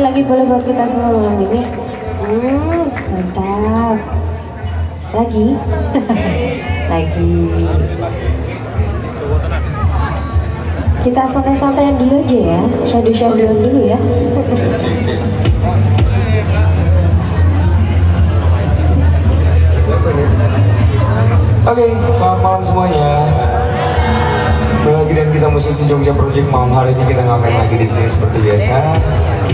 lagi boleh buat kita semua malam ini. Mantap. Lagi? Lagi. Kita santai-santaian dulu aja ya. Shadow-shadowan dulu ya. Oke, selamat malam semuanya. Lagi dan kita musisi Jogja Project malam hari ini kita ngamen lagi di sini seperti biasa.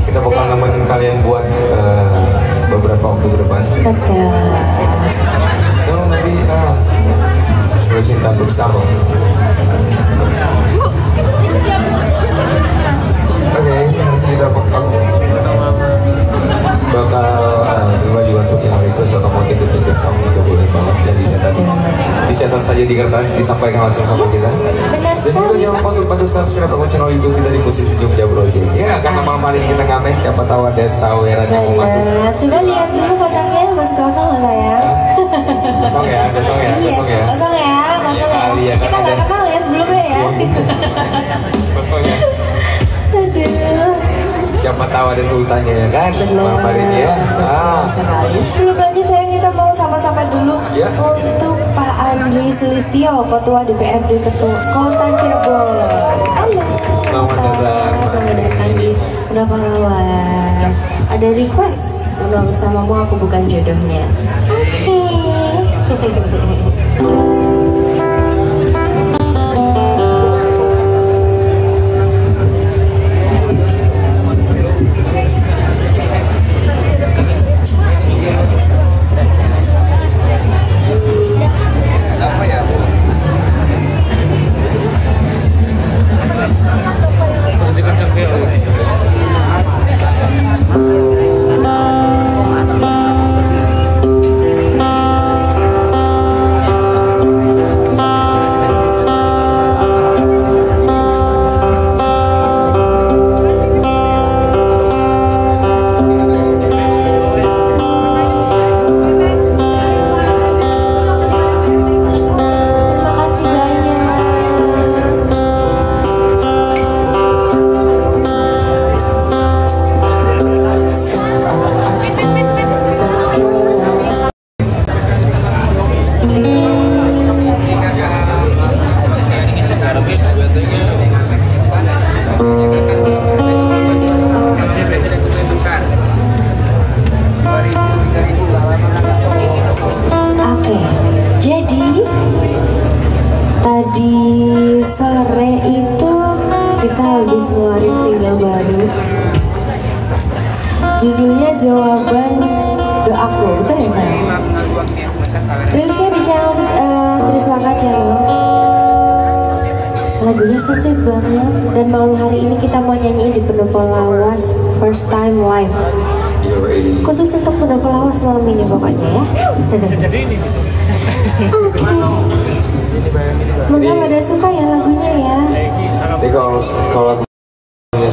Kita bakal nemenin kalian buat beberapa waktu ke depan. Betul. So nanti sudah cinta untuk Star. Oke, kita bakal terima juga untuk yang request atau mau titik-titik sama juga boleh banget dan dicatat saja di kertas, disampaikan langsung sama kita. Benar Dan juga jangan lupa untuk bantu subscribe akun channel YouTube kita di Musisi Jogja Project. Ya, karena malam hari ini kita ngamen, siapa tahu ada saweran yang mau masuk. Coba lihat dulu kotaknya masih kosong nggak sayang? Kosong ya, kosong ya, kosong ya. Kosong ya, kosong ya. Iya, Kita nggak kenal ya sebelumnya ya. Kosong ya. Aduh. Siapa tahu ada sultannya ya kan? Malam hari ini ya. Sekali. Sebelum lanjut sayang kita mau sama-sama dulu Ya. untuk Pak Andri Sulistyo, Ketua DPRD Kota Cirebon. Halo. Selamat datang. Selamat datang di Kenapa Lawas. Ada request udah bersamamu aku bukan jodohnya. Oke. Judulnya Jawaban Doaku, betul ya sayang? Rilisnya di channel Triswaka channel. Lagunya so sweet banget. Dan malam hari ini kita mau nyanyiin di Pendopo Lawas First Time Live. Khusus untuk Pendopo Lawas malam ini pokoknya ya. Semoga pada suka ya lagunya ya. Jadi kalau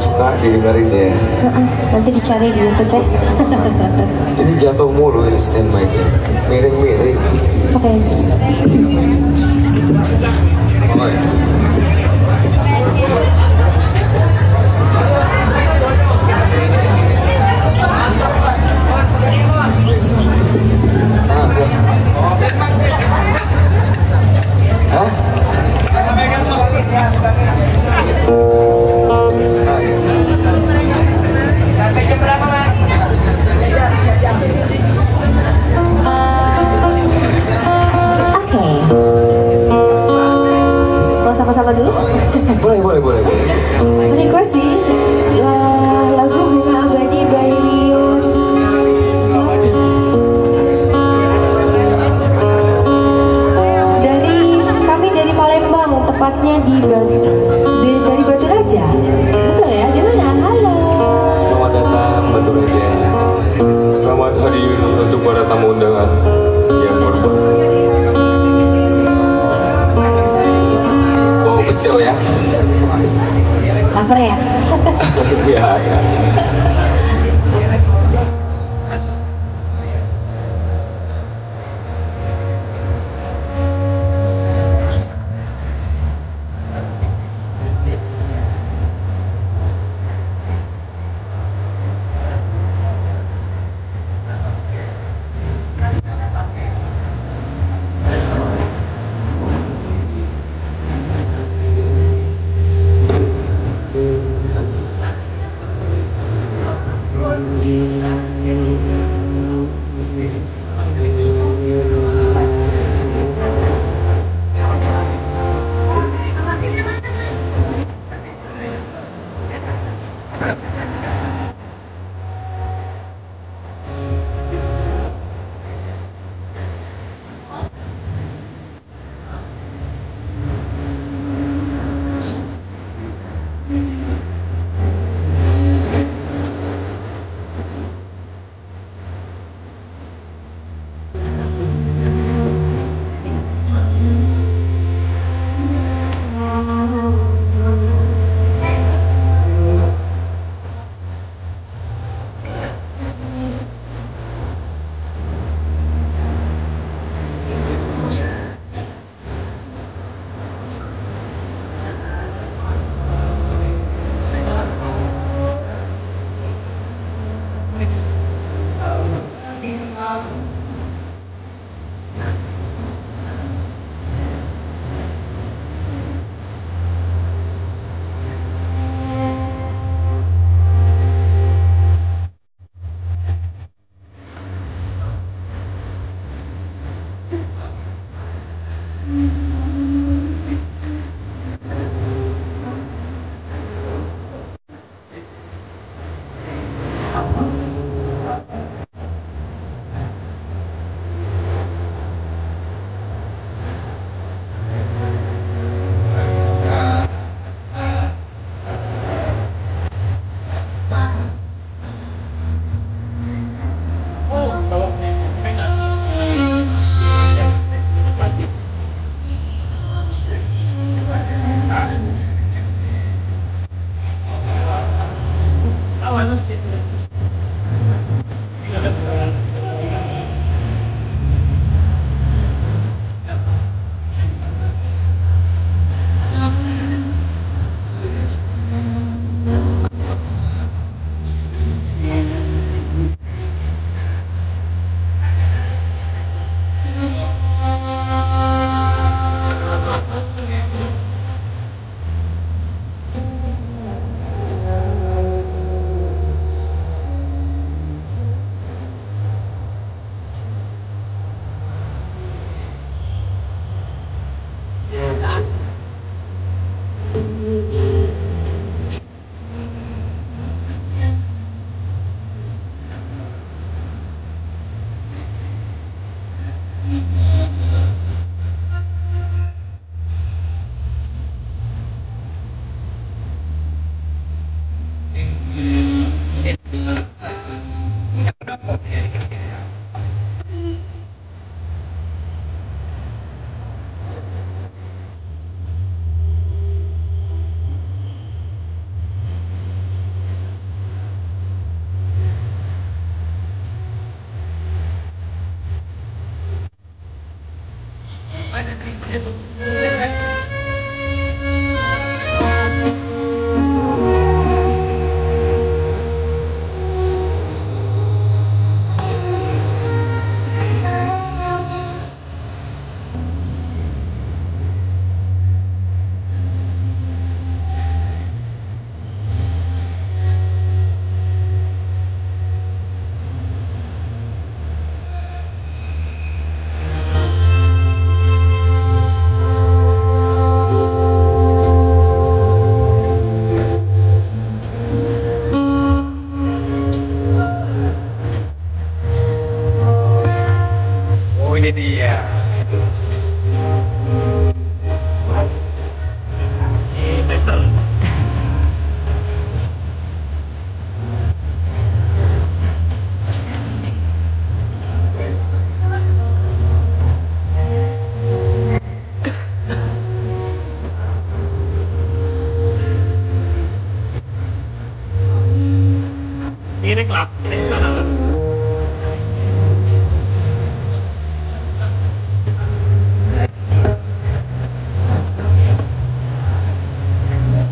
suka didengarin ya. Nanti dicari di YouTube ya. Ini jatuh mulu ini stand mic-nya. Miring-miring. Oke. Oh ya. Hah? Mau sama-sama dulu? Boleh. Request sih lagu Bunga Abadi by Rion. Kami dari Palembang, tepatnya dari Batu Raja. Betul ya? Di mana? Halo. Selamat datang Batu Raja. Selamat hadir untuk para tamu undangan yang berbahagia. Pecel ya? Lapar ya? Ya.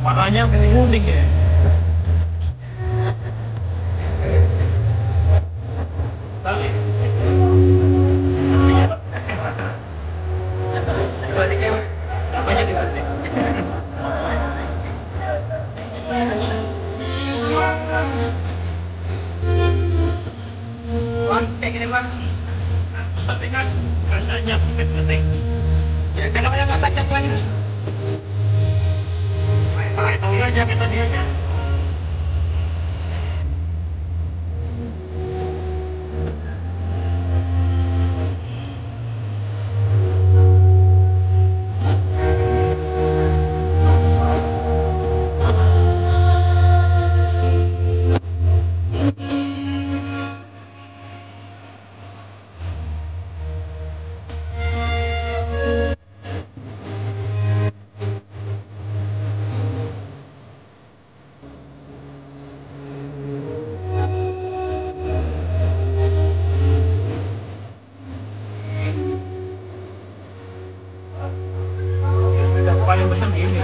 Warnanya kuning ya. Rasanya penting. Ya kadang-kadang nggak baca lagi. Tahu aja kita dia. Paling besar gini.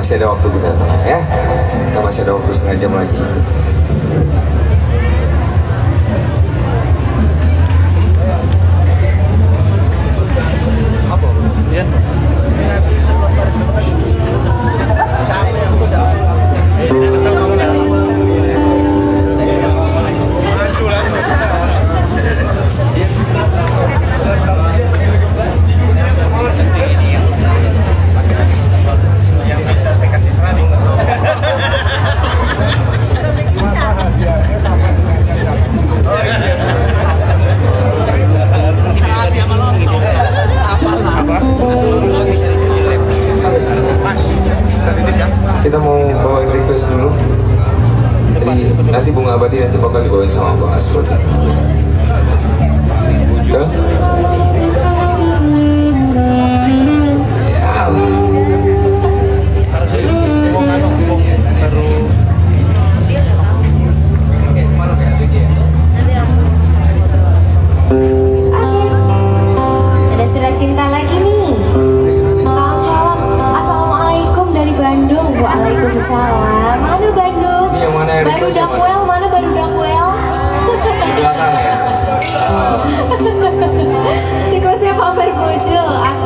Masih ada waktu, kita tenang ya. Kita masih ada waktu setengah jam lagi. Apa? Ya. Nanti sebentar siapa yang bisa yang bisa saya kasih serani. Kita mau bawain request dulu. Jadi nanti Bunga Abadi nanti bakal dibawain sama Bang Asprod. Betul? Ada surat cinta lagi nih. Salam. Assalamualaikum dari Bandung. Waalaikumsalam. Mana Bandung? Ini yang mana yang baru request yang mana? Dakwel, mana baru Dakwel? Di belakang ya. Requestnya Pak Verbojo. Aku